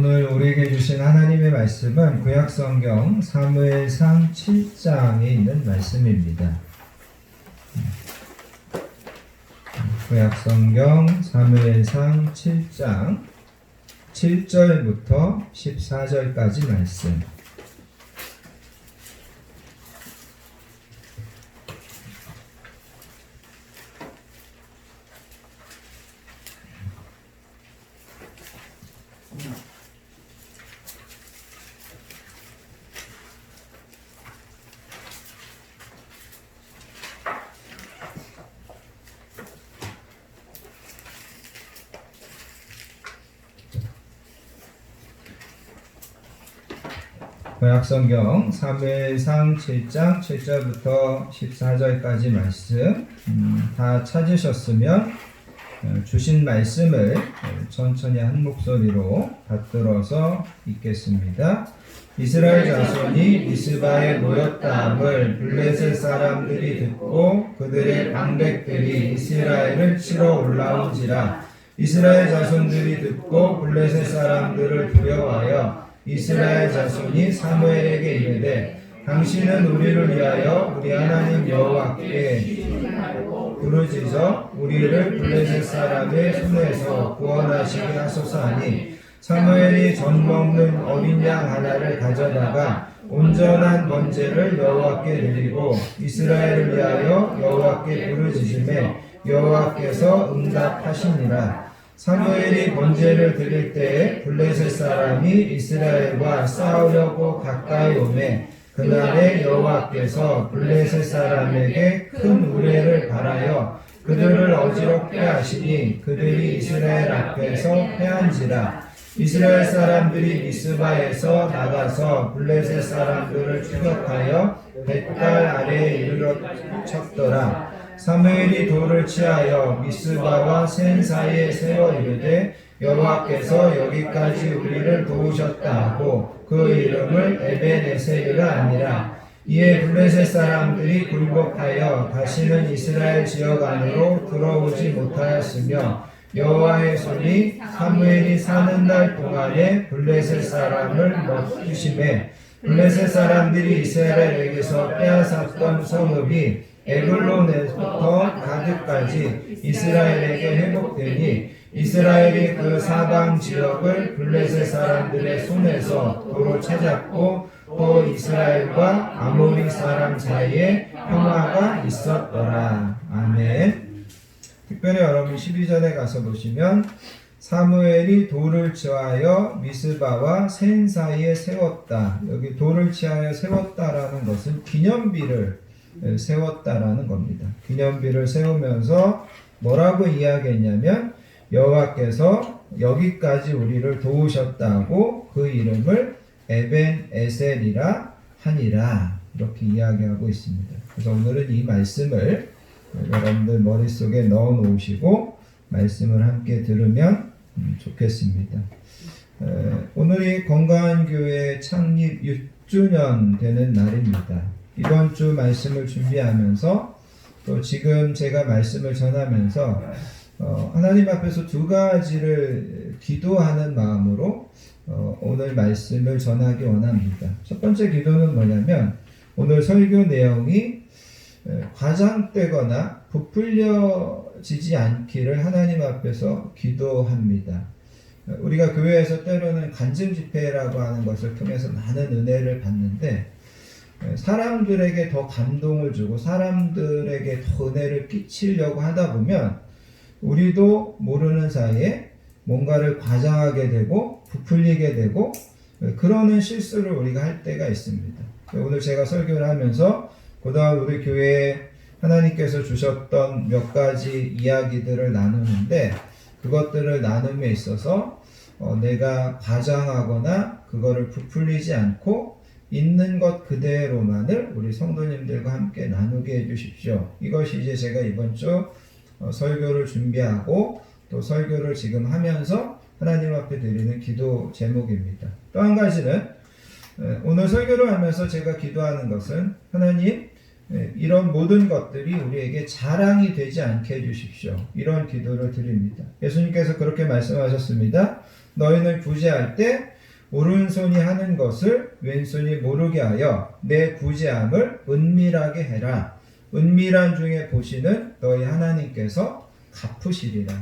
오늘 우리에게 주신 하나님의 말씀은 구약성경 사무엘상 7장에 있는 말씀입니다. 구약성경 사무엘상 7장 7절부터 14절까지 말씀. 구약성경 사무엘상 7장 7절부터 14절까지 말씀 다 찾으셨으면 주신 말씀을 천천히 한 목소리로 받들어서 읽겠습니다. 이스라엘 자손이 미스바에 모였다함을 블레셋 사람들이 듣고 그들의 방백들이 이스라엘을 치러 올라온지라. 이스라엘 자손들이 듣고 블레셋 사람들을 두려워하여 이스라엘 자손이 사무엘에게 이르되 당신은 우리를 위하여 우리 하나님 여호와께 부르짖어 우리를 블레셋 사람의 손에서 구원하시게 하소서 하니 사무엘이 젖 먹는 어린 양 하나를 가져다가 온전한 번제를 여호와께 드리고 이스라엘을 위하여 여호와께 부르짖음에 여호와께서 응답하시니라. 사무엘이 번제를 드릴 때에 블레셋 사람이 이스라엘과 싸우려고 가까이 오매 그날에 여호와께서 블레셋 사람에게 큰 우레를 발하여 그들을 어지럽게 하시니 그들이 이스라엘 앞에서 패한지라. 이스라엘 사람들이 미스바에서 나가서 블레셋 사람들을 추격하여 벳갈 아래에 이르러 쳤더라. 사무엘이 돌을 취하여 미스바와 센 사이에 세워 이르되 여호와께서 여기까지 우리를 도우셨다 하고 그 이름을 에벤에셀이라 하니라. 이에 블레셋 사람들이 굴복하여 다시는 이스라엘 지역 안으로 들어오지 못하였으며 여호와의 손이 사무엘이 사는 날 동안에 블레셋 사람을 먹으심에 블레셋 사람들이 이스라엘에게서 빼앗았던 성읍이 에글론에서부터 가드까지 이스라엘에게 회복되니 이스라엘이 그 사방 지역을 블레셋 사람들의 손에서 도로 찾았고 또 이스라엘과 아모리 사람 사이에 평화가 있었더라. 아멘. 특별히 여러분 12절에 가서 보시면 사무엘이 돌을 취하여 미스바와 센 사이에 세웠다. 여기 돌을 취하여 세웠다라는 것은 기념비를 세웠다라는 겁니다. 기념비를 세우면서 뭐라고 이야기했냐면 여호와께서 여기까지 우리를 도우셨다고 그 이름을 에벤에셀이라 하니라 이렇게 이야기하고 있습니다. 그래서 오늘은 이 말씀을 여러분들 머릿속에 넣어 놓으시고 말씀을 함께 들으면 좋겠습니다. 오늘이 건강한 교회 창립 6주년 되는 날입니다. 이번 주 말씀을 준비하면서 또 지금 제가 말씀을 전하면서 하나님 앞에서 두 가지를 기도하는 마음으로 오늘 말씀을 전하기 원합니다. 첫 번째 기도는 뭐냐면 오늘 설교 내용이 과장되거나 부풀려지지 않기를 하나님 앞에서 기도합니다. 우리가 교회에서 때로는 간증 집회라고 하는 것을 통해서 많은 은혜를 받는데 사람들에게 더 감동을 주고 사람들에게 더 은혜를 끼치려고 하다 보면 우리도 모르는 사이에 뭔가를 과장하게 되고 부풀리게 되고 그러는 실수를 우리가 할 때가 있습니다. 오늘 제가 설교를 하면서 그동안 우리 교회에 하나님께서 주셨던 몇 가지 이야기들을 나누는데 그것들을 나눔에 있어서 내가 과장하거나 그거를 부풀리지 않고 있는 것 그대로만을 우리 성도님들과 함께 나누게 해주십시오. 이것이 이제 제가 이번 주 설교를 준비하고 또 설교를 지금 하면서 하나님 앞에 드리는 기도 제목입니다. 또 한 가지는 오늘 설교를 하면서 제가 기도하는 것은 하나님 이런 모든 것들이 우리에게 자랑이 되지 않게 해주십시오. 이런 기도를 드립니다. 예수님께서 그렇게 말씀하셨습니다. 너희는 구제할 때 오른손이 하는 것을 왼손이 모르게 하여 내 구제함을 은밀하게 해라. 은밀한 중에 보시는 너희 하나님께서 갚으시리라.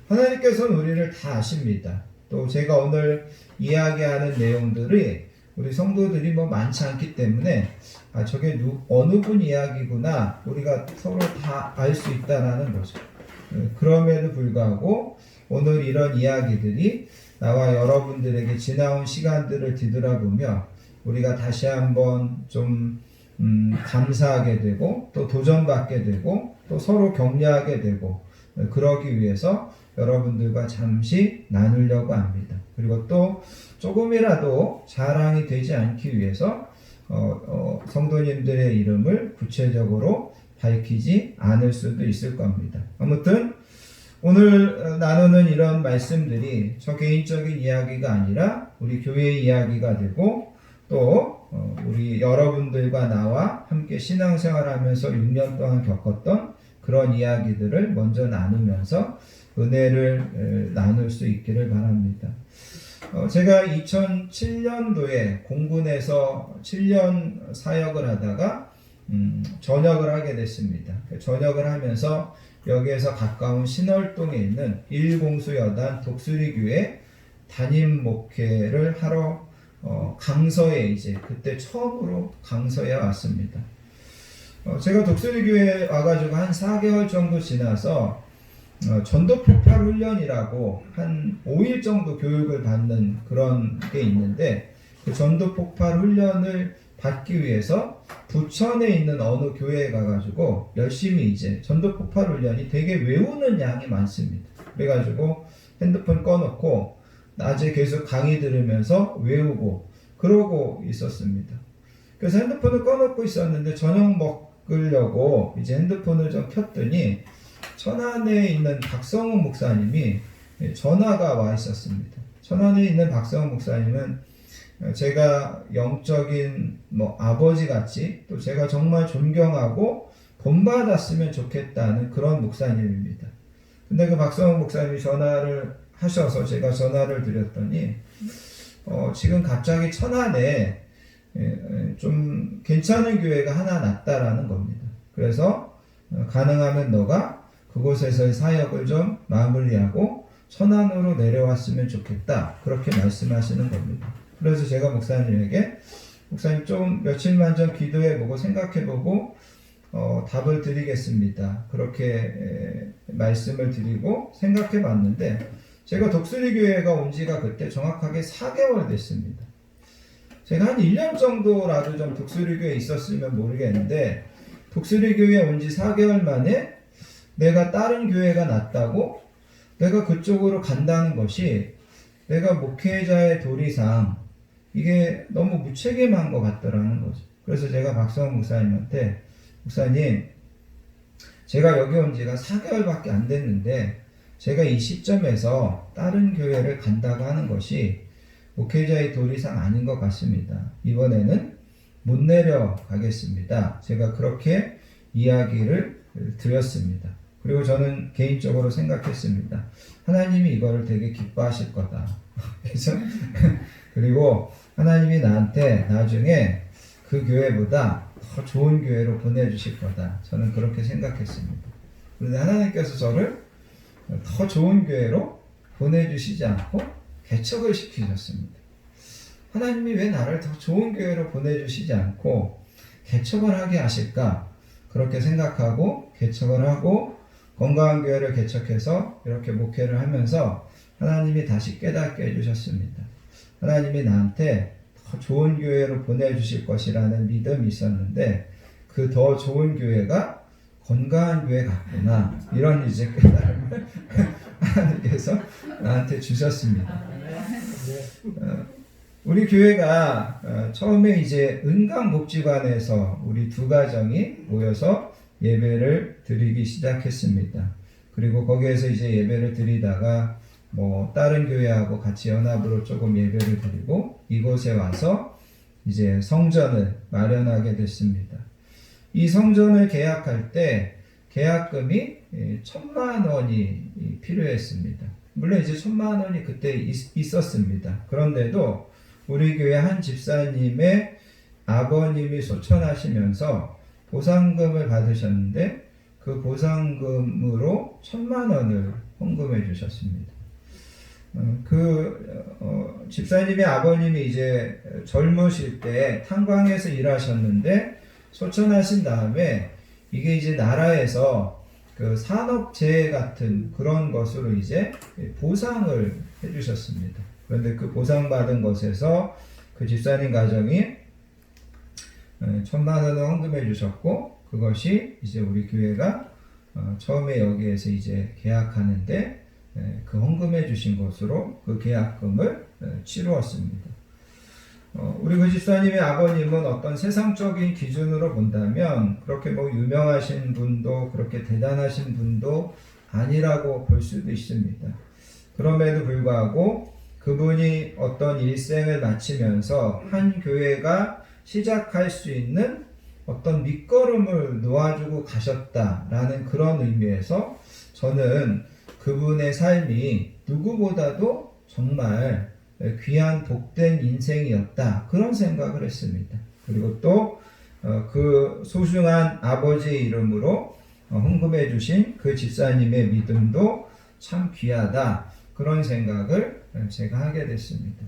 하나님께서는 우리를 다 아십니다. 또 제가 오늘 이야기하는 내용들이 우리 성도들이 많지 않기 때문에 저게 어느 분 이야기구나 우리가 서로 다 알 수 있다라는 거죠. 그럼에도 불구하고 오늘 이런 이야기들이 나와 여러분들에게 지나온 시간들을 뒤돌아보며 우리가 다시 한번 좀 감사하게 되고 또 도전받게 되고 또 서로 격려하게 되고 그러기 위해서 여러분들과 잠시 나누려고 합니다. 그리고 또 조금이라도 자랑이 되지 않기 위해서 성도님들의 이름을 구체적으로 밝히지 않을 수도 있을 겁니다. 아무튼 오늘 나누는 이런 말씀들이 저 개인적인 이야기가 아니라 우리 교회의 이야기가 되고 또 우리 여러분들과 나와 함께 신앙생활하면서 6년 동안 겪었던 그런 이야기들을 먼저 나누면서 은혜를 나눌 수 있기를 바랍니다. 제가 2007년도에 공군에서 7년 사역을 하다가 전역을 하게 됐습니다. 전역을 하면서 여기에서 가까운 신월동에 있는 일공수여단 독수리교회 담임 목회를 하러 강서에 그때 처음으로 강서에 왔습니다. 제가 독수리교회에 와가지고 한 4개월 정도 지나서 전도폭발 훈련이라고 한 5일 정도 교육을 받는 그런 게 있는데 그 전도폭발 훈련을 받기 위해서 부천에 있는 어느 교회에 가가지고 열심히 전도폭발 훈련이 되게 외우는 양이 많습니다. 그래가지고 핸드폰 꺼놓고 낮에 계속 강의 들으면서 외우고 그러고 있었습니다. 그래서 핸드폰을 꺼놓고 있었는데 저녁 먹으려고 핸드폰을 좀 켰더니 천안에 있는 박성훈 목사님이 전화가 와 있었습니다. 천안에 있는 박성훈 목사님은 제가 영적인 아버지 같이 또 제가 정말 존경하고 본받았으면 좋겠다는 그런 목사님입니다. 근데 그 박성훈 목사님이 전화를 하셔서 제가 전화를 드렸더니 지금 갑자기 천안에 좀 괜찮은 교회가 하나 났다라는 겁니다. 그래서 가능하면 너가 그곳에서의 사역을 좀 마무리하고 천안으로 내려왔으면 좋겠다. 그렇게 말씀하시는 겁니다. 그래서 제가 목사님에게 목사님 좀 며칠만 좀 기도해보고 생각해보고 답을 드리겠습니다. 그렇게 말씀을 드리고 생각해봤는데 제가 독수리교회가 온 지가 그때 정확하게 4개월 됐습니다. 제가 한 1년 정도라도 좀 독수리교회에 있었으면 모르겠는데 독수리교회에 온 지 4개월 만에 내가 다른 교회가 낫다고 내가 그쪽으로 간다는 것이 내가 목회자의 도리상 이게 너무 무책임한 것 같더라는 거죠. 그래서 제가 박성훈 목사님한테 목사님 제가 여기 온 지가 4개월밖에 안 됐는데 제가 이 시점에서 다른 교회를 간다고 하는 것이 목회자의 도리상 아닌 것 같습니다. 이번에는 못 내려가겠습니다. 제가 그렇게 이야기를 드렸습니다. 그리고 저는 개인적으로 생각했습니다. 하나님이 이거를 되게 기뻐하실 거다. 그래서 그리고 하나님이 나한테 나중에 그 교회보다 더 좋은 교회로 보내주실 거다. 저는 그렇게 생각했습니다. 그런데 하나님께서 저를 더 좋은 교회로 보내주시지 않고 개척을 시키셨습니다. 하나님이 왜 나를 더 좋은 교회로 보내주시지 않고 개척을 하게 하실까? 그렇게 생각하고 개척을 하고 건강한 교회를 개척해서 이렇게 목회를 하면서 하나님이 다시 깨닫게 해주셨습니다. 하나님이 나한테 더 좋은 교회로 보내주실 것이라는 믿음이 있었는데 그 더 좋은 교회가 건강한 교회 같구나. 이런 깨달음을 하나님께서 나한테 주셨습니다. 우리 교회가 처음에 은강복지관에서 우리 두 가정이 모여서 예배를 드리기 시작했습니다. 그리고 거기에서 예배를 드리다가 다른 교회하고 같이 연합으로 조금 예배를 드리고 이곳에 와서 성전을 마련하게 됐습니다. 이 성전을 계약할 때 계약금이 1,000만 원이 필요했습니다. 물론 1,000만 원이 그때 있었습니다. 그런데도 우리 교회 한 집사님의 아버님이 소천하시면서 보상금을 받으셨는데 그 보상금으로 1,000만 원을 헌금해 주셨습니다. 집사님의 아버님이 이제 젊으실 때 탄광에서 일하셨는데 소천하신 다음에 이게 이제 나라에서 그 산업재해 같은 그런 것으로 이제 보상을 해주셨습니다. 그런데 그 보상받은 것에서 그 집사님 가정이 1,000만 원을 헌금해 주셨고, 그것이 이제 우리 교회가 처음에 여기에서 이제 계약하는데 그 헌금해 주신 것으로 그 계약금을 치루었습니다. 우리 그 집사님의 아버님은 어떤 세상적인 기준으로 본다면 그렇게 뭐 유명하신 분도 그렇게 대단하신 분도 아니라고 볼 수도 있습니다. 그럼에도 불구하고 그분이 어떤 일생을 마치면서 한 교회가 시작할 수 있는 어떤 밑거름을 놓아주고 가셨다라는 그런 의미에서 저는 그분의 삶이 누구보다도 정말 귀한 복된 인생이었다, 그런 생각을 했습니다. 그리고 또 그 소중한 아버지의 이름으로 헌금해 주신 그 집사님의 믿음도 참 귀하다, 그런 생각을 제가 하게 됐습니다.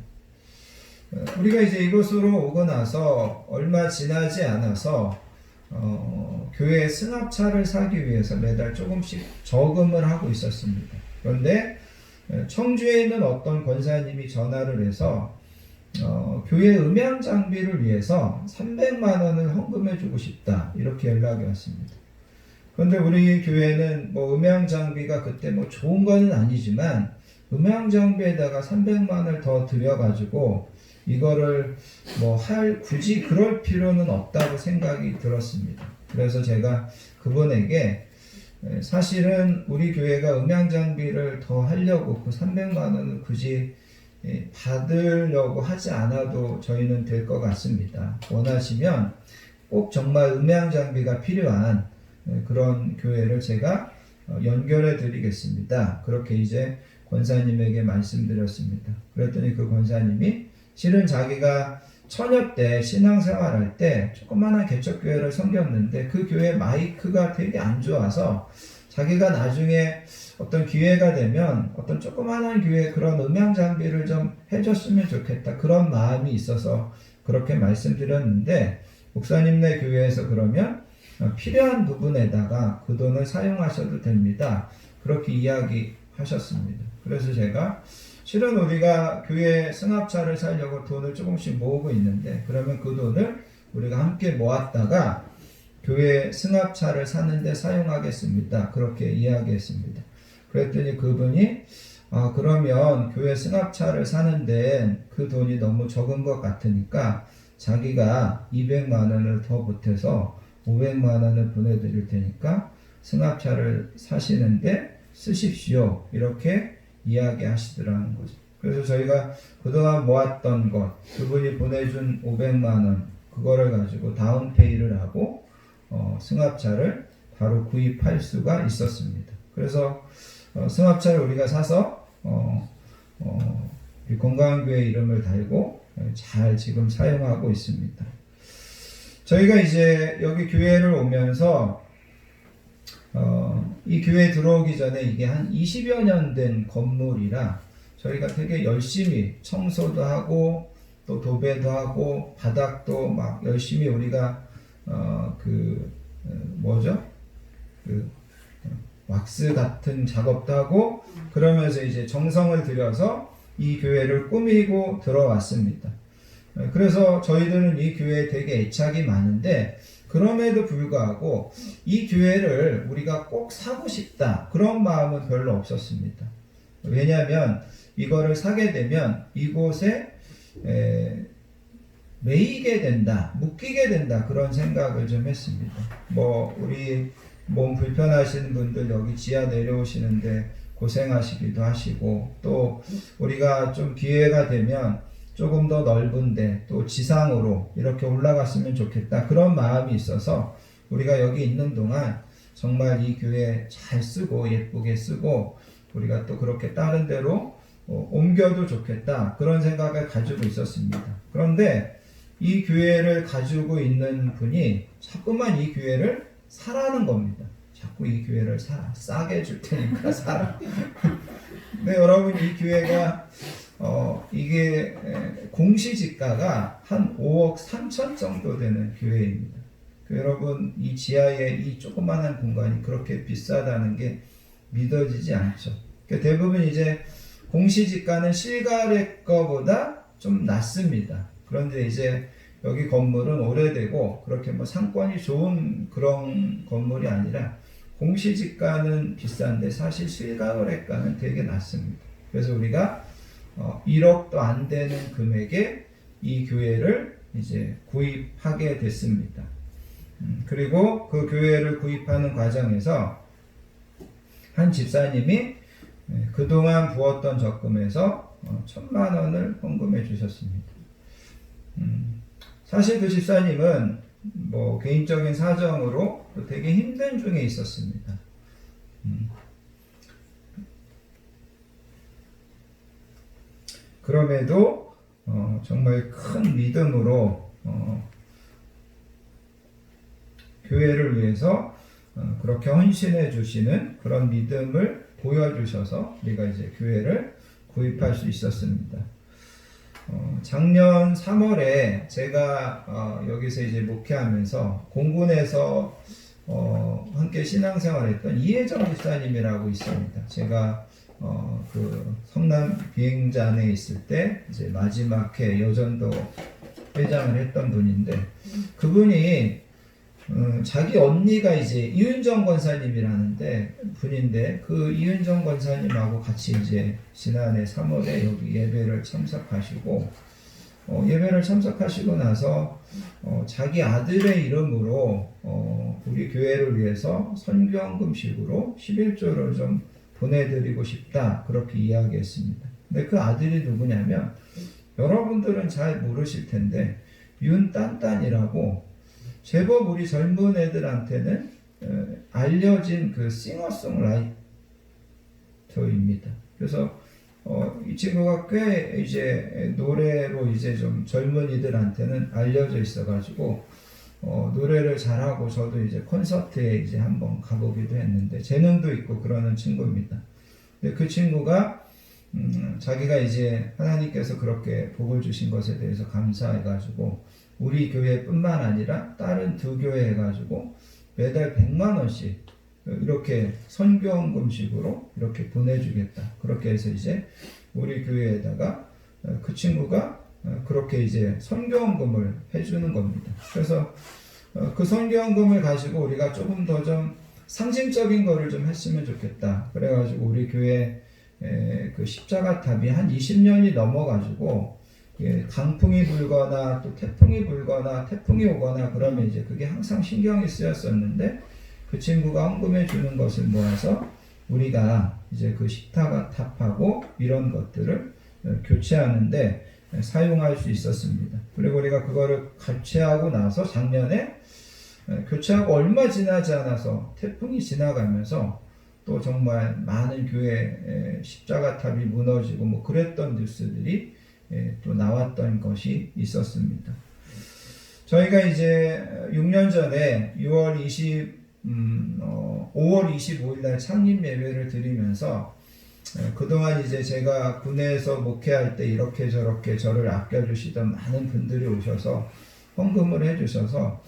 우리가 이제 이곳으로 오고 나서 얼마 지나지 않아서 교회 승합차를 사기 위해서 매달 조금씩 저금을 하고 있었습니다. 그런데 청주에 있는 어떤 권사님이 전화를 해서 교회 음향 장비를 위해서 300만 원을 헌금해 주고 싶다, 이렇게 연락이 왔습니다. 그런데 우리 교회는 뭐 음향 장비가 그때 뭐 좋은 거는 아니지만 음향 장비에다가 300만 원을 더 들여가지고 이거를 뭐 굳이 그럴 필요는 없다고 생각이 들었습니다. 그래서 제가 그분에게 사실은 우리 교회가 음향 장비를 더 하려고 그 300만 원을 굳이 받으려고 하지 않아도 저희는 될 것 같습니다. 원하시면 꼭 정말 음향 장비가 필요한 그런 교회를 제가 연결해 드리겠습니다. 그렇게 이제 권사님에게 말씀드렸습니다. 그랬더니 그 권사님이 실은 자기가 처녀 때 신앙생활할 때 조그마한 개척교회를 섬겼는데 그 교회 마이크가 되게 안 좋아서 자기가 나중에 어떤 기회가 되면 어떤 조그마한 교회 그런 음향 장비를 좀 해줬으면 좋겠다, 그런 마음이 있어서 그렇게 말씀드렸는데, 목사님네 교회에서 그러면 필요한 부분에다가 그 돈을 사용하셔도 됩니다, 그렇게 이야기하셨습니다. 그래서 제가 실은 우리가 교회 승합차를 사려고 돈을 조금씩 모으고 있는데, 그러면 그 돈을 우리가 함께 모았다가 교회 승합차를 사는데 사용하겠습니다, 그렇게 이야기했습니다. 그랬더니 그분이 그러면 교회 승합차를 사는데 그 돈이 너무 적은 것 같으니까 자기가 200만 원을 더 보태서 500만 원을 보내드릴 테니까 승합차를 사시는데 쓰십시오, 이렇게 이야기하시더라는 거죠. 그래서 저희가 그동안 모았던 것, 그분이 보내준 500만 원, 그거를 가지고 다운페이를 하고 승합차를 바로 구입할 수가 있었습니다. 그래서 승합차를 우리가 사서 건강교회 이름을 달고 잘 지금 사용하고 있습니다. 저희가 이제 여기 교회를 오면서 이 교회에 들어오기 전에 이게 한 20여 년 된 건물이라 저희가 되게 열심히 청소도 하고 또 도배도 하고 바닥도 막 열심히 우리가 왁스 같은 작업도 하고 그러면서 이제 정성을 들여서 이 교회를 꾸미고 들어왔습니다. 그래서 저희들은 이 교회에 되게 애착이 많은데, 그럼에도 불구하고 이 교회를 우리가 꼭 사고 싶다, 그런 마음은 별로 없었습니다. 왜냐하면 이거를 사게 되면 이곳에 매이게 된다, 묶이게 된다, 그런 생각을 좀 했습니다. 우리 몸 불편하신 분들 여기 지하 내려오시는데 고생하시기도 하시고, 또 우리가 좀 기회가 되면 조금 더 넓은데 또 지상으로 이렇게 올라갔으면 좋겠다, 그런 마음이 있어서 우리가 여기 있는 동안 정말 이 교회 잘 쓰고 예쁘게 쓰고, 우리가 또 그렇게 다른 데로 옮겨도 좋겠다, 그런 생각을 가지고 있었습니다. 그런데 이 교회를 가지고 있는 분이 자꾸만 이 교회를 사라는 겁니다. 자꾸 이 교회를 싸게 줄 테니까 사라. 근데 여러분, 이 교회가 이게 공시지가가 한 5억 3천 정도 되는 교회입니다. 여러분, 이 지하에 이 조그마한 공간이 그렇게 비싸다는 게 믿어지지 않죠. 대부분 이제 공시지가는 실거래 거보다 좀 낮습니다. 그런데 이제 여기 건물은 오래되고 그렇게 뭐 상권이 좋은 그런 건물이 아니라 공시지가는 비싼데 사실 실거래가는 되게 낮습니다. 그래서 우리가 1억도 안 되는 금액에 이 교회를 이제 구입하게 됐습니다. 그리고 그 교회를 구입하는 과정에서 한 집사님이 그동안 부었던 적금에서 1,000만 원을 헌금해 주셨습니다. 사실 그 집사님은 뭐 개인적인 사정으로 되게 힘든 중에 있었습니다. 그럼에도 정말 큰 믿음으로 교회를 위해서 그렇게 헌신해 주시는 그런 믿음을 보여주셔서 우리가 이제 교회를 구입할 수 있었습니다. 작년 3월에 제가 여기서 이제 목회하면서 공군에서 함께 신앙생활했던 이혜정 집사님이라고 있습니다. 제가 그 성남 비행장에 있을 때 이제 마지막 해 여전도 회장을 했던 분인데, 그분이 자기 언니가 이제 이은정 권사님이라는데 분인데, 그 이은정 권사님하고 같이 이제 지난해 3월에 여기 예배를 참석하시고, 예배를 참석하시고 나서 자기 아들의 이름으로 우리 교회를 위해서 선교헌금식으로 11조를 좀 보내드리고 싶다, 그렇게 이야기했습니다. 근데 그 아들이 누구냐면, 여러분들은 잘 모르실 텐데 윤딴딴이라고 제법 우리 젊은 애들한테는 알려진 그 싱어송라이터입니다. 그래서 이 친구가 꽤 이제 노래로 이제 좀 젊은이들한테는 알려져 있어가지고 노래를 잘하고, 저도 이제 콘서트에 이제 한번 가보기도 했는데 재능도 있고 그러는 친구입니다. 근데 그 친구가 자기가 이제 하나님께서 그렇게 복을 주신 것에 대해서 감사해가지고 우리 교회뿐만 아니라 다른 두 교회 해가지고 매달 100만 원씩 이렇게 선교헌금식으로 이렇게 보내주겠다, 그렇게 해서 이제 우리 교회에다가 그 친구가 그렇게 이제 선교헌금을 해주는 겁니다. 그래서 그 선교헌금을 가지고 우리가 조금 더 좀 상징적인 거를 좀 했으면 좋겠다. 그래가지고 우리 교회 그 십자가탑이 한 20년이 넘어가지고 강풍이 불거나 또 태풍이 불거나 태풍이 오거나 그러면 이제 그게 항상 신경이 쓰였었는데, 그 친구가 헌금해 주는 것을 모아서 우리가 이제 그 십자가탑하고 이런 것들을 교체하는데 사용할 수 있었습니다. 그리고 우리가 그거를 교체하고 나서 작년에 교체하고 얼마 지나지 않아서 태풍이 지나가면서 또 정말 많은 교회 십자가탑이 무너지고 뭐 그랬던 뉴스들이 또 나왔던 것이 있었습니다. 저희가 이제 6년 전에 5월 25일 날 창립 예배를 드리면서 그동안 이제 제가 군에서 목회할 때 이렇게 저렇게 저를 아껴주시던 많은 분들이 오셔서 헌금을 해주셔서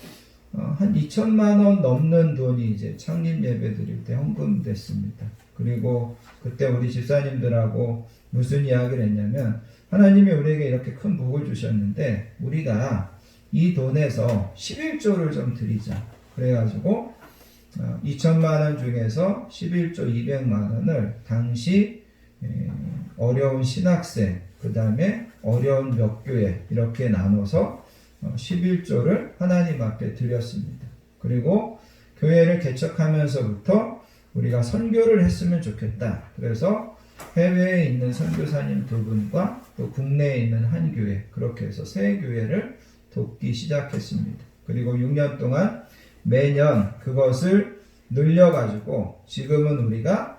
한 2천만 원 넘는 돈이 이제 창립 예배 드릴 때 헌금됐습니다. 그리고 그때 우리 집사님들하고 무슨 이야기를 했냐면, 하나님이 우리에게 이렇게 큰 복을 주셨는데 우리가 이 돈에서 11조를 좀 드리자. 그래가지고 2천만 원 중에서 11조 200만 원을 당시 어려운 신학생, 그 다음에 어려운 몇 교회 이렇게 나눠서 11조를 하나님 앞에 드렸습니다. 그리고 교회를 개척하면서부터 우리가 선교를 했으면 좋겠다. 그래서 해외에 있는 선교사님 2분과 또 국내에 있는 한 교회, 그렇게 해서 3교회를 돕기 시작했습니다. 그리고 6년 동안 매년 그것을 늘려가지고 지금은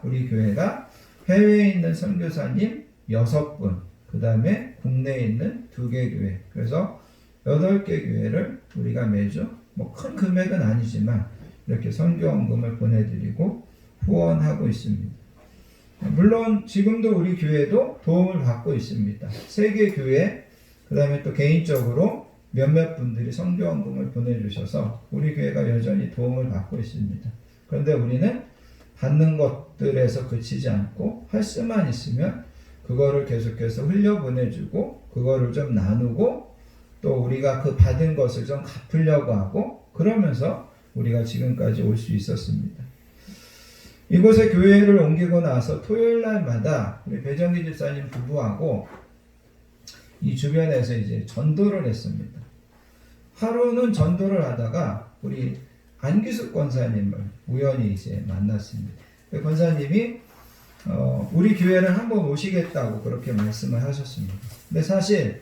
우리 교회가 해외에 있는 선교사님 6분, 그 다음에 국내에 있는 2개 교회, 그래서 8개 교회를 우리가 매주 뭐 큰 금액은 아니지만 이렇게 선교헌금을 보내드리고 후원하고 있습니다. 물론 지금도 우리 교회도 도움을 받고 있습니다. 3개 교회, 그 다음에 또 개인적으로 몇몇 분들이 선교헌금을 보내주셔서 우리 교회가 여전히 도움을 받고 있습니다. 그런데 우리는 받는 것들에서 그치지 않고 할 수만 있으면 그거를 계속해서 흘려보내주고 그거를 좀 나누고 또 우리가 그 받은 것을 좀 갚으려고 하고 그러면서 우리가 지금까지 올 수 있었습니다. 이곳에 교회를 옮기고 나서 토요일 날마다 우리 배정기 집사님 부부하고 이 주변에서 이제 전도를 했습니다. 하루는 전도를 하다가 우리 안기숙 권사님을 우연히 이제 만났습니다. 그 권사님이 우리 교회를 한번 오시겠다고 그렇게 말씀을 하셨습니다. 근데 사실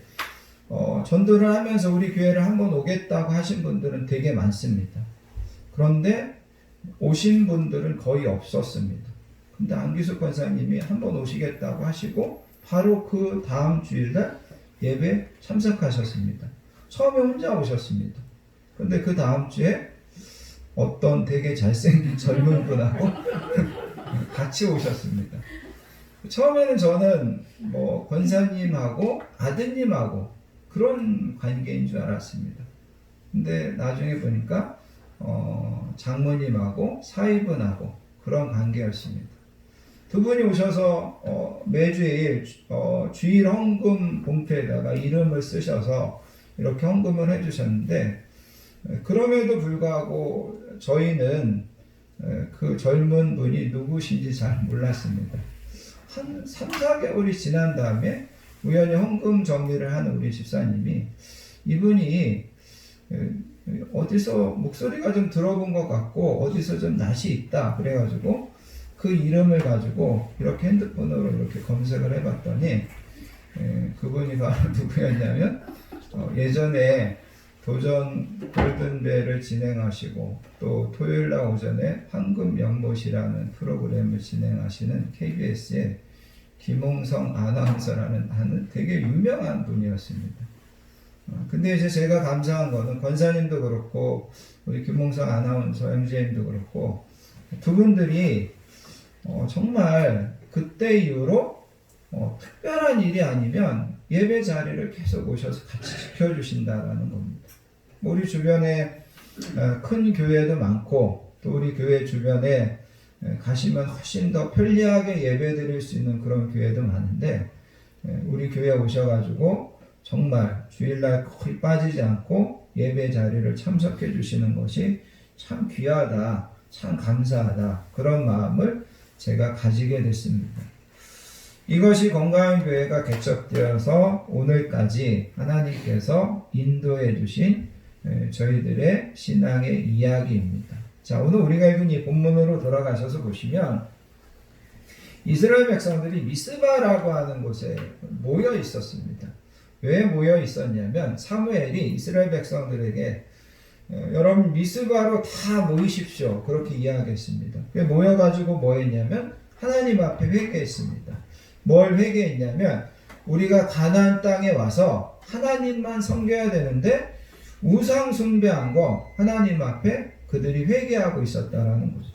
전도를 하면서 우리 교회를 한번 오겠다고 하신 분들은 되게 많습니다. 그런데 오신 분들은 거의 없었습니다. 근데 안기숙 권사님이 한번 오시겠다고 하시고 바로 그 다음 주일날 예배 참석하셨습니다. 처음에 혼자 오셨습니다. 근데 그 다음 주에 어떤 되게 잘생긴 젊은 분하고 같이 오셨습니다. 처음에는 저는 뭐 권사님하고 아드님하고 그런 관계인 줄 알았습니다. 근데 나중에 보니까 장모님하고 사위분하고 그런 관계였습니다. 두 분이 오셔서 매주일 주일 헌금 봉투에다가 이름을 쓰셔서 이렇게 헌금을 해주셨는데 그럼에도 불구하고 저희는 그 젊은 분이 누구신지 잘 몰랐습니다. 한 3, 4개월이 지난 다음에 우연히 헌금 정리를 하는 우리 집사님이 이분이 어디서 목소리가 좀 들어본 것 같고 어디서 좀 낯이 있다 그래가지고 그 이름을 가지고 이렇게 핸드폰으로 이렇게 검색을 해봤더니 그분이 바로 누구였냐면 예전에 도전 골든벨을 진행하시고 또 토요일날 오전에 황금 연못이라는 프로그램을 진행하시는 KBS의 김홍성 아나운서라는 하는 되게 유명한 분이었습니다. 근데 이제 제가 감사한 거는 권사님도 그렇고 우리 김홍성 아나운서 MGM도 그렇고 두 분들이 정말 그때 이후로 특별한 일이 아니면 예배 자리를 계속 오셔서 같이 지켜주신다라는 겁니다. 우리 주변에 큰 교회도 많고 또 우리 교회 주변에 가시면 훨씬 더 편리하게 예배 드릴 수 있는 그런 교회도 많은데 우리 교회 오셔가지고 정말 주일날 거의 빠지지 않고 예배 자리를 참석해 주시는 것이 참 귀하다, 참 감사하다 그런 마음을 제가 가지게 됐습니다. 이것이 건강한 교회가 개척되어서 오늘까지 하나님께서 인도해 주신 저희들의 신앙의 이야기입니다. 자, 오늘 우리가 읽은 이 본문으로 돌아가셔서 보시면 이스라엘 백성들이 미스바라고 하는 곳에 모여 있었습니다. 왜 모여 있었냐면 사무엘이 이스라엘 백성들에게 여러분 미스바로 다 모이십시오 그렇게 이야기했습니다. 모여가지고 뭐 했냐면 하나님 앞에 회개했습니다. 뭘 회개했냐면 우리가 가나안 땅에 와서 하나님만 섬겨야 되는데 우상 숭배한 거 하나님 앞에 그들이 회개하고 있었다라는 거죠.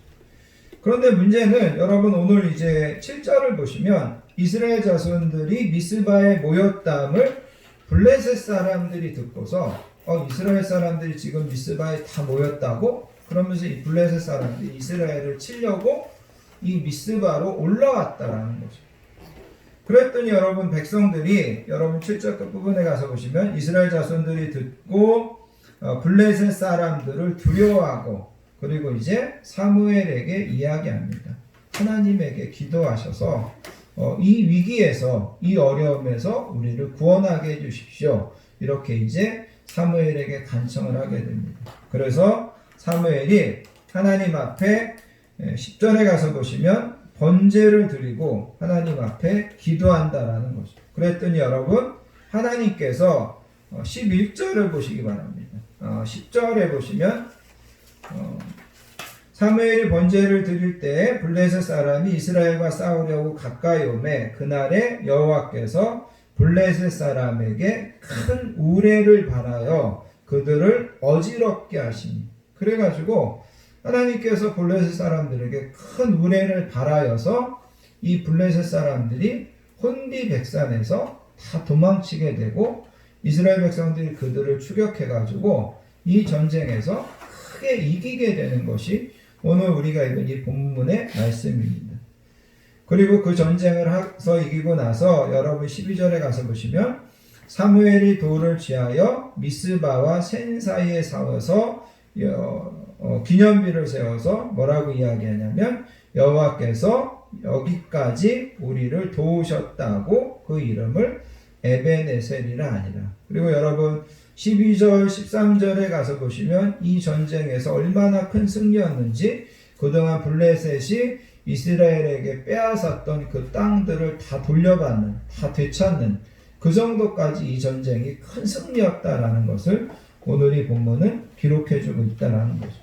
그런데 문제는 여러분 오늘 이제 7절을 보시면 이스라엘 자손들이 미스바에 모였다함을 블레셋 사람들이 듣고서 이스라엘 사람들이 지금 미스바에 다 모였다고? 그러면서 이 블레셋 사람들이 이스라엘을 치려고 이 미스바로 올라왔다라는 거죠. 그랬더니 여러분 백성들이 여러분 7절 끝부분에 가서 보시면 이스라엘 자손들이 듣고 블레셋 사람들을 두려워하고 그리고 이제 사무엘에게 이야기합니다. 하나님에게 기도하셔서 이 위기에서 이 어려움에서 우리를 구원하게 해주십시오. 이렇게 이제 사무엘에게 간청을 하게 됩니다. 그래서 사무엘이 하나님 앞에 10절에 가서 보시면 번제를 드리고 하나님 앞에 기도한다라는 거죠. 그랬더니 여러분 하나님께서 11절을 보시기 바랍니다. 10절에 보시면 사무엘이 번제를 드릴 때 블레셋 사람이 이스라엘과 싸우려고 가까이 오매 그날에 여호와께서 블레셋 사람에게 큰 우레를 발하여 그들을 어지럽게 하시니, 그래가지고 하나님께서 블레셋 사람들에게 큰 우레를 발하여서 이 블레셋 사람들이 혼비백산에서 다 도망치게 되고 이스라엘 백성들이 그들을 추격해가지고 이 전쟁에서 크게 이기게 되는 것이 오늘 우리가 읽은 이 본문의 말씀입니다. 그리고 그 전쟁을 해서 이기고 나서 여러분 12절에 가서 보시면 사무엘이 돌을 취하여 미스바와 센 사이에 세워서 기념비를 세워서 뭐라고 이야기하냐면 여호와께서 여기까지 우리를 도우셨다고 그 이름을 에벤에셀이라 하니라. 그리고 여러분 12절 13절에 가서 보시면 이 전쟁에서 얼마나 큰 승리였는지, 그동안 블레셋이 이스라엘에게 빼앗았던 그 땅들을 다 돌려받는, 다 되찾는 그 정도까지 이 전쟁이 큰 승리였다라는 것을 오늘 이 본문은 기록해주고 있다라는 거죠.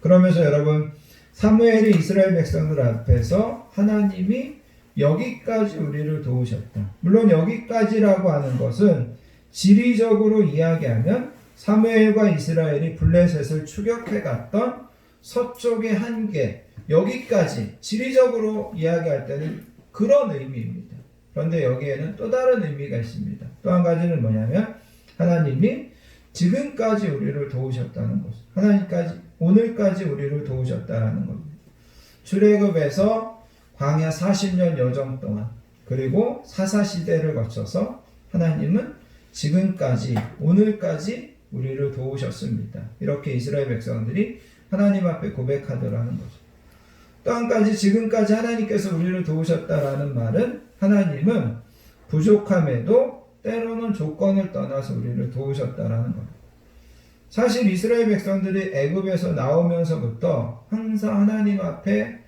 그러면서 여러분 사무엘이 이스라엘 백성들 앞에서 하나님이 여기까지 우리를 도우셨다. 물론 여기까지라고 하는 것은 지리적으로 이야기하면 사무엘과 이스라엘이 블레셋을 추격해 갔던 서쪽의 한계, 여기까지 지리적으로 이야기할 때는 그런 의미입니다. 그런데 여기에는 또 다른 의미가 있습니다. 또 한 가지는 뭐냐면 하나님이 지금까지 우리를 도우셨다는 것, 하나님까지 오늘까지 우리를 도우셨다는 겁니다. 출애굽에서 광야 40년 여정 동안, 그리고 사사시대를 거쳐서 하나님은 지금까지 오늘까지 우리를 도우셨습니다. 이렇게 이스라엘 백성들이 하나님 앞에 고백하더라는 거죠. 또 한 가지, 지금까지 하나님께서 우리를 도우셨다라는 말은 하나님은 부족함에도 때로는 조건을 떠나서 우리를 도우셨다라는 겁니다. 사실 이스라엘 백성들이 애굽에서 나오면서부터 항상 하나님 앞에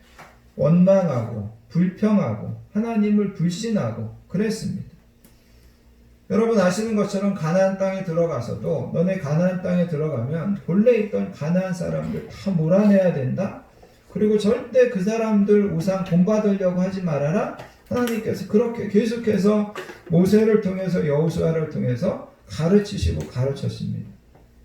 원망하고 불평하고 하나님을 불신하고 그랬습니다. 여러분 아시는 것처럼 가나안 땅에 들어가서도 너네 가나안 땅에 들어가면 본래 있던 가나안 사람들 다 몰아내야 된다. 그리고 절대 그 사람들 우상 본받으려고 하지 말아라. 하나님께서 그렇게 계속해서 모세를 통해서 여호수아를 통해서 가르치시고 가르쳤습니다.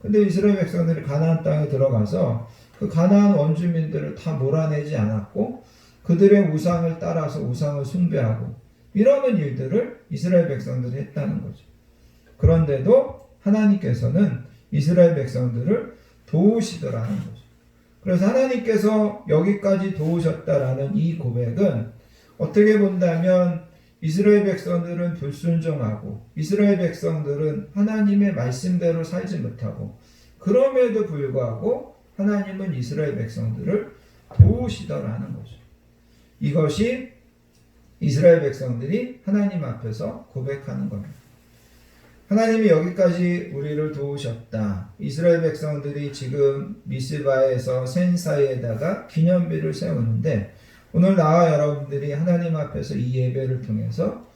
근데 이스라엘 백성들이 가나안 땅에 들어가서 그 가나안 원주민들을 다 몰아내지 않았고 그들의 우상을 따라서 우상을 숭배하고 이러는 일들을 이스라엘 백성들이 했다는 거죠. 그런데도 하나님께서는 이스라엘 백성들을 도우시더라는 거죠. 그래서 하나님께서 여기까지 도우셨다라는 이 고백은 어떻게 본다면 이스라엘 백성들은 불순종하고 이스라엘 백성들은 하나님의 말씀대로 살지 못하고 그럼에도 불구하고 하나님은 이스라엘 백성들을 도우시더라는 거죠. 이것이 이스라엘 백성들이 하나님 앞에서 고백하는 겁니다. 하나님이 여기까지 우리를 도우셨다. 이스라엘 백성들이 지금 미스바에서 센 사이에다가 기념비를 세우는데 오늘 나와 여러분들이 하나님 앞에서 이 예배를 통해서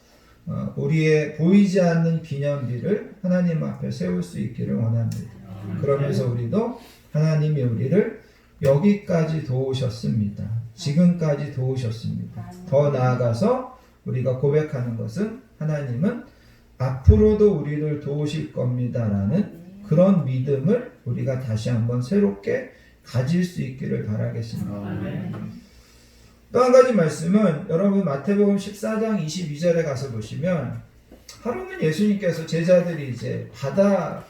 우리의 보이지 않는 기념비를 하나님 앞에 세울 수 있기를 원합니다. 그러면서 우리도 하나님이 우리를 여기까지 도우셨습니다. 지금까지 도우셨습니다. 더 나아가서 우리가 고백하는 것은 하나님은 앞으로도 우리를 도우실 겁니다라는 그런 믿음을 우리가 다시 한번 새롭게 가질 수 있기를 바라겠습니다. 또 한 가지 말씀은 여러분 마태복음 14장 22절에 가서 보시면 하루는 예수님께서 제자들이 이제 바다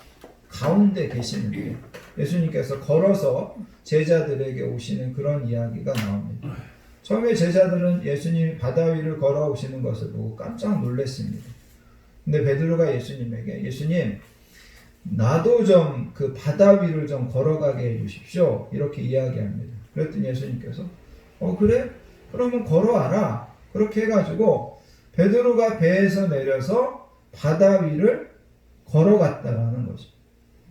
가운데 계시는데 예수님께서 걸어서 제자들에게 오시는 그런 이야기가 나옵니다. 처음에 제자들은 예수님이 바다 위를 걸어오시는 것을 보고 깜짝 놀랐습니다. 근데 베드로가 예수님에게 예수님 나도 좀 그 바다 위를 좀 걸어가게 해주십시오 이렇게 이야기합니다. 그랬더니 예수님께서 그래? 그러면 걸어와라. 그렇게 해가지고 베드로가 배에서 내려서 바다 위를 걸어갔다라는 거죠.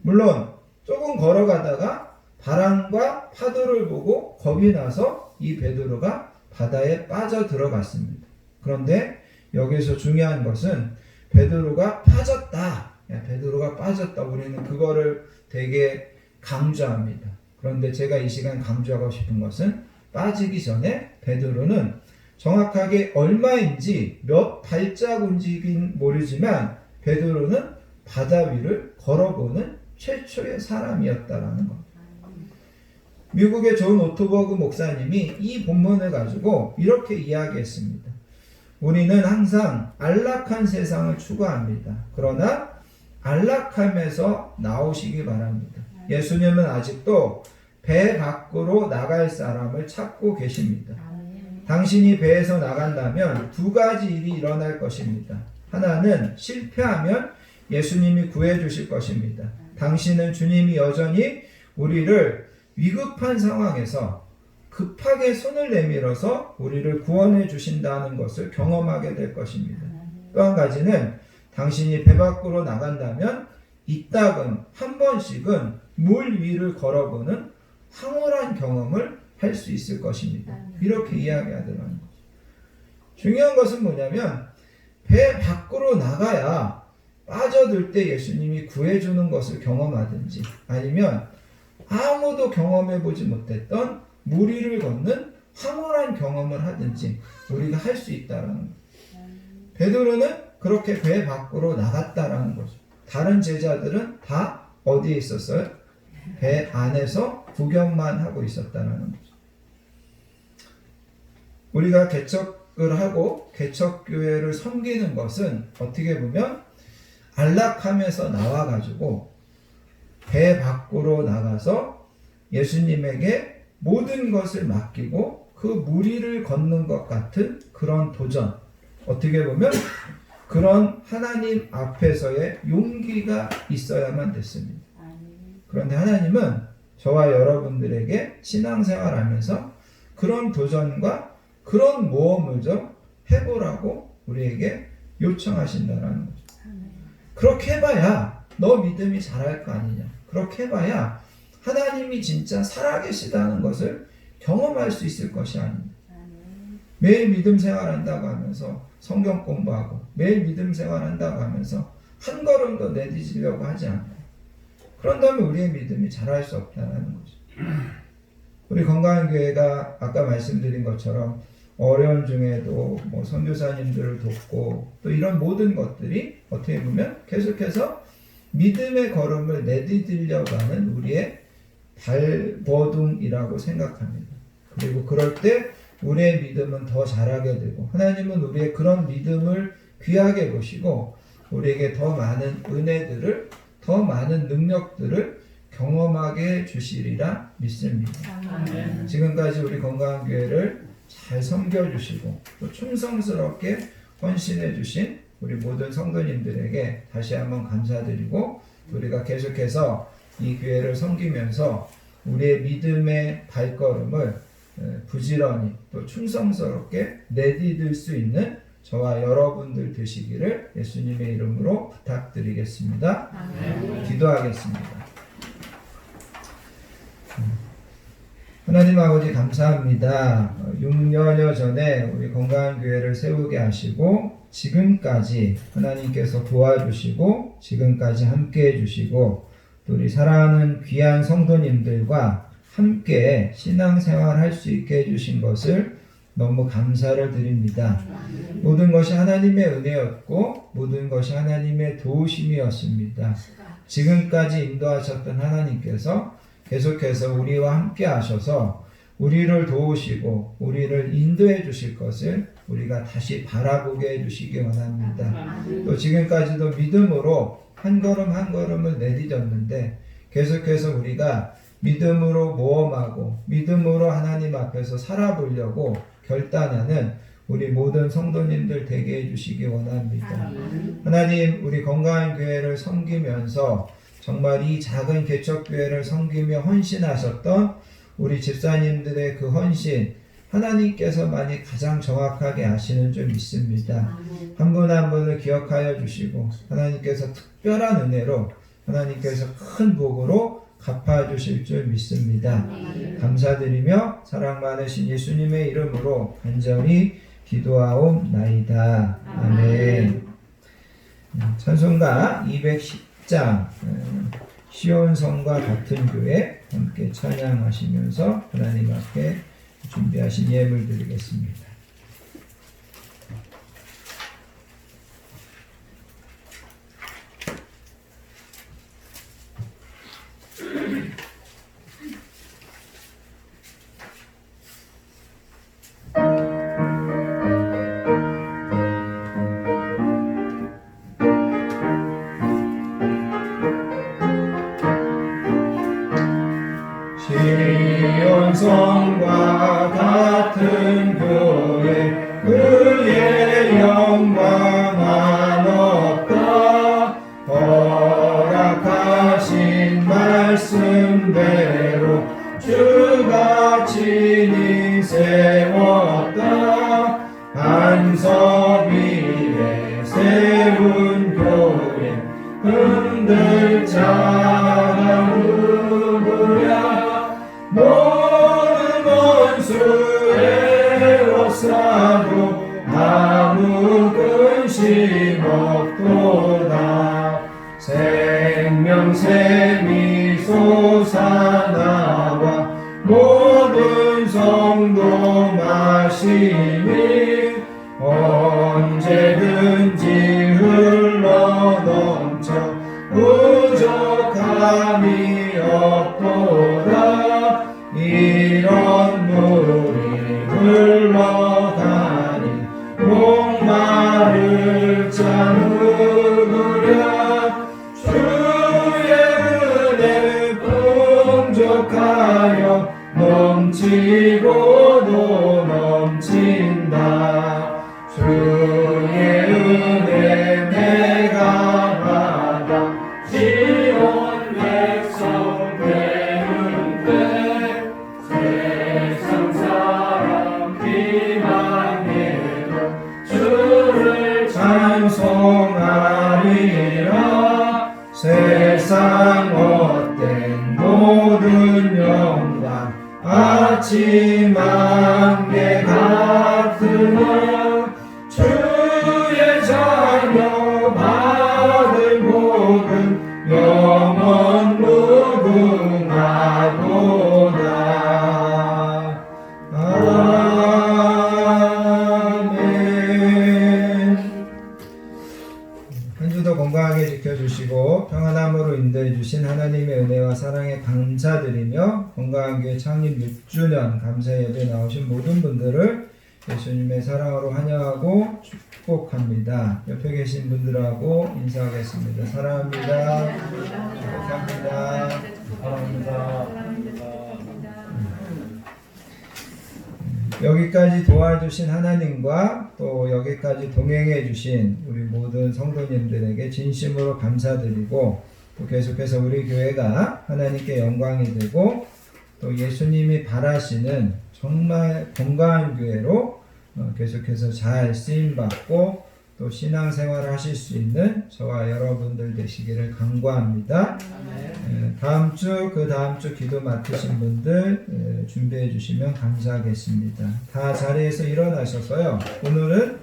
물론 조금 걸어가다가 바람과 파도를 보고 겁이 나서 이 베드로가 바다에 빠져 들어갔습니다. 그런데 여기서 중요한 것은 베드로가 빠졌다. 베드로가 빠졌다. 우리는 그거를 되게 강조합니다. 그런데 제가 이 시간 강조하고 싶은 것은 빠지기 전에 베드로는 정확하게 얼마인지 몇 발자국인지는 모르지만 베드로는 바다 위를 걸어보는 최초의 사람이었다라는 것. 미국의 존 오토버그 목사님이 이 본문을 가지고 이렇게 이야기했습니다. 우리는 항상 안락한 세상을 추구합니다. 그러나 안락함에서 나오시기 바랍니다. 예수님은 아직도 배 밖으로 나갈 사람을 찾고 계십니다. 당신이 배에서 나간다면 두 가지 일이 일어날 것입니다. 하나는 실패하면 예수님이 구해주실 것입니다. 당신은 주님이 여전히 우리를 위급한 상황에서 급하게 손을 내밀어서 우리를 구원해 주신다는 것을 경험하게 될 것입니다. 또 한 가지는 당신이 배 밖으로 나간다면 이따금 한 번씩은 물 위를 걸어보는 황홀한 경험을 할 수 있을 것입니다. 이렇게 이야기하더라는 거죠. 중요한 것은 뭐냐면 배 밖으로 나가야 빠져들 때 예수님이 구해주는 것을 경험하든지 아니면 아무도 경험해보지 못했던 물 위를 걷는 황홀한 경험을 하든지 우리가 할 수 있다라는 거죠. 베드로는 그렇게 배 밖으로 나갔다라는 거죠. 다른 제자들은 다 어디에 있었어요? 배 안에서 구경만 하고 있었다라는 거죠. 우리가 개척을 하고 개척교회를 섬기는 것은 어떻게 보면 안락함에서 나와가지고 배 밖으로 나가서 예수님에게 모든 것을 맡기고 그 무리를 걷는 것 같은 그런 도전, 어떻게 보면 그런 하나님 앞에서의 용기가 있어야만 됐습니다. 그런데 하나님은 저와 여러분들에게 신앙생활하면서 그런 도전과 그런 모험을 좀 해보라고 우리에게 요청하신다는 거죠. 그렇게 해봐야 너 믿음이 자랄 거 아니냐. 그렇게 해봐야 하나님이 진짜 살아계시다는 것을 경험할 수 있을 것이 아닙니다. 매일 믿음 생활한다고 하면서 성경 공부하고 매일 믿음 생활한다고 하면서 한 걸음 더 내디지려고 하지 않아요. 그런다면 우리의 믿음이 자랄 수 없다는 거죠. 우리 건강한 교회가 아까 말씀드린 것처럼 어려운 중에도 뭐 선교사님들을 돕고 또 이런 모든 것들이 어떻게 보면 계속해서 믿음의 걸음을 내디디려고 하는 우리의 발버둥이라고 생각합니다. 그리고 그럴 때 우리의 믿음은 더 자라게 되고 하나님은 우리의 그런 믿음을 귀하게 보시고 우리에게 더 많은 은혜들을 더 많은 능력들을 경험하게 주시리라 믿습니다. 아멘. 지금까지 우리 건강한 교회를 잘 섬겨주시고 또 충성스럽게 헌신해 주신 우리 모든 성도님들에게 다시 한번 감사드리고 우리가 계속해서 이 교회를 섬기면서 우리의 믿음의 발걸음을 부지런히 또 충성스럽게 내디딜 수 있는 저와 여러분들 되시기를 예수님의 이름으로 부탁드리겠습니다. 아멘. 기도하겠습니다. 하나님 아버지 감사합니다. 6년여 전에 우리 건강한 교회를 세우게 하시고 지금까지 하나님께서 도와주시고 지금까지 함께 해주시고 또 우리 사랑하는 귀한 성도님들과 함께 신앙생활 할 수 있게 해주신 것을 너무 감사를 드립니다. 모든 것이 하나님의 은혜였고 모든 것이 하나님의 도우심이었습니다. 지금까지 인도하셨던 하나님께서 계속해서 우리와 함께 하셔서 우리를 도우시고 우리를 인도해 주실 것을 우리가 다시 바라보게 해 주시기 원합니다. 또 지금까지도 믿음으로 한 걸음 한 걸음을 내딛었는데 계속해서 우리가 믿음으로 모험하고 믿음으로 하나님 앞에서 살아보려고 결단하는 우리 모든 성도님들 되게 해주시기 원합니다. 하나님 우리 건강한 교회를 섬기면서 정말 이 작은 개척교회를 섬기며 헌신하셨던 우리 집사님들의 그 헌신 하나님께서만이 가장 정확하게 아시는 줄 믿습니다. 한 분 한 분을 기억하여 주시고 하나님께서 특별한 은혜로 하나님께서 큰 복으로 갚아주실 줄 믿습니다. 감사드리며 사랑 많으신 예수님의 이름으로 간절히 기도하옵나이다. 아멘. 찬송가 210장 시온성과 같은 교회 함께 찬양하시면서 하나님 앞에 준비하신 예물 드리겠습니다. 시온성과 같은 교회 그의 영광만 없다. 허락하신 말씀대로 주가 친히 세웠다. 반석 위에 세운 교회 흔들 자가 누구랴. 모든 원수의 역사도 아무 근심 없도다. 생명샘이 솟아나와 모든 성도 마시니 언제든지 흘러넘쳐 부족함이 없도다. 이런 물이 흘러가니 목마를 자 누구랴. 주의 은혜 풍족하여 넘치고도 넘친다. 주의 은혜 내가 받아 시온 백성 되는 때 세상 사람 비방해도 주를 찬송하리라. 세상 헛된 모든 영광 아침 안개 같으나 주의 자녀 받을 복은 영원 무궁하도다. 아멘. 한 주도 건강하게 지켜주시고 평안함으로 인도해 주신 하나님의 은혜와 사랑에 감사드리며 건강한 교회 창립 6주년 감사 예배 나오신 모든 분들을 예수님의 사랑으로 환영하고 축복합니다. 옆에 계신 분들하고 인사하겠습니다. 사랑합니다. 감사합니다. 사랑합니다. 여기까지 도와주신 하나님과 또 여기까지 동행해 주신 우리 모든 성도님들에게 진심으로 감사드리고 또 계속해서 우리 교회가 하나님께 영광이 되고 또 예수님이 바라시는 정말 건강한 교회로 계속해서 잘 쓰임받고 또 신앙생활을 하실 수 있는 저와 여러분들 되시기를 간구합니다. 다음 주, 그 다음 주 기도 맡으신 분들 준비해 주시면 감사하겠습니다. 다 자리에서 일어나셔서요. 오늘은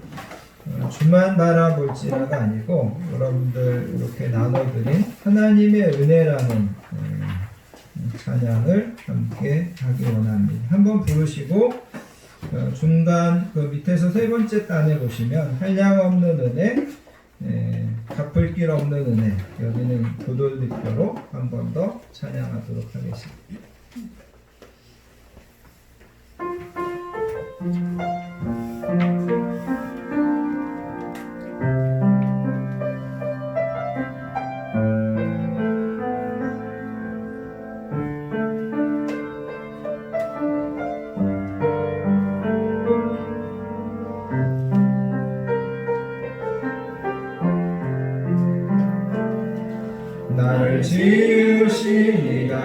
주만 바라볼지라가 아니고 여러분들 이렇게 나눠드린 하나님의 은혜라는 찬양을 함께 하기 원합니다. 한번 부르시고 중간 그 밑에서 세 번째 단에 보시면 한량없는 은혜, 갚을 길 없는 은혜, 여기는 도돌리표로 한 번 더 찬양하도록 하겠습니다. 나를 지으시니가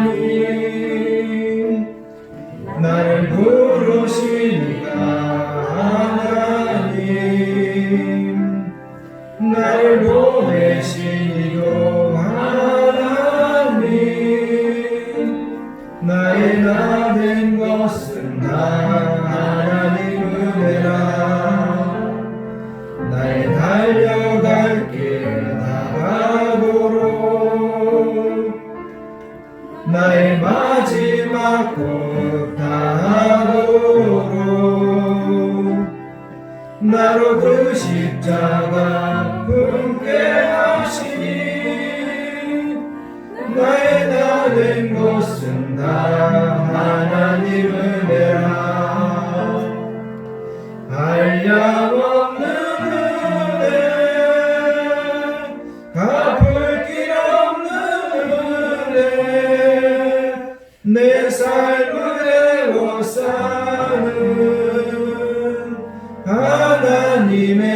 하나님, 나를 부르시니가 하나님, 나를 보내시니도 하나님, 나의 나 된 것은 다 하나님 은혜라. 나의 달려갈 길 나가도록 나로 그 십자가 품게 하시니 나의 나 된 것은 다 하나님 은혜라. 한량없는 은혜, 갚을 길 없는 은혜, 내 삶을 애워싸는 하나님의